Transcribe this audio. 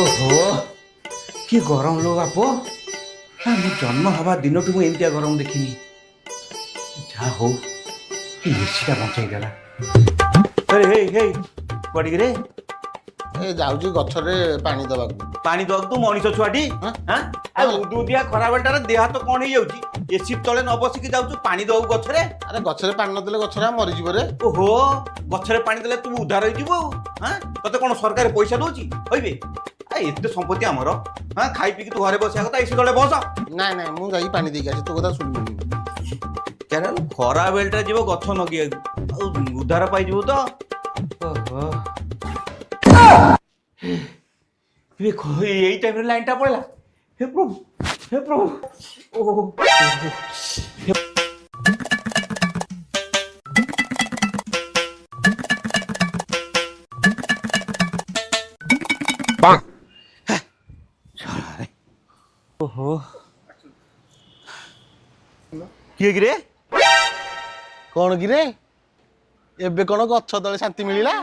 ଓହୋ କି ଗରମ ଲୋ ବାପ ମୁଁ ଜନ୍ମ ହବା ଦିନଠୁ ମୁଁ ଏମିତିଆ ଗରମ ଦେଖିନି। ଯାହା ହଉ କି ଏସିଟା ବଞ୍ଚେଇଦେଲା। ହେଇ ହେଇ କୁଆଡ଼ିକି ରେ? ଏ ଯାଉଛି ଗଛରେ ପାଣି ଦବାକୁ। ପାଣି ଦବାକୁ ତୁ ମଣିଷ ଛୁଆଟି? ହଁ ଉଦୁଦିଆ ଖରାବେଳଟାରେ ଦେହ ହାତ କଣ ହେଇଯାଉଛି? ଏସି ତଳେ ନ ବସିକି ଯାଉଛୁ ପାଣି ଦବାକୁ ଗଛରେ? ଆରେ ଗଛରେ ପାଣି ନଦେଲେ ଗଛରେ ମରିଯିବ ରେ। ଓହୋ ଗଛରେ ପାଣି ଦେଲେ ତୁ ଉଦ୍ଧାର ହେଇଯିବୁ ଆଉ। ତତେ କଣ ସରକାର ପଇସା ଦଉଛି କହିବେ? ଏତେ ସମ୍ପତ୍ତି ଆମର ଖାଇ ପିଇକି ତୁ ଘରେ ବସିବା କଥା ଏସି ତଳେ ବସ। ନାଇଁ ନାଇଁ ମୁଁ ଯାଇକି ପାଣି ଦେଇକି ଆସି ତୋ କଥା ଶୁଣିବିନି। ଖରା ବେଳଟା ଯିବ ଗଛ ନଗେଇବାକୁ ଆଉ ଉଦ୍ଧାର ପାଇଯିବୁ ତ। ଓହୋ ଏଇ ଟାଇମରେ ଲାଇନ୍ ଟା ପଳେଇଲା। ହେ ପ୍ରଭୁ ହେ ପ୍ରଭୁ ଓହୋ ଓହୋ କିଏ କିରେ? କଣ କିରେ ଏବେ କଣ ଗଛ ତଳେ ଶାନ୍ତି ମିଳିଲା?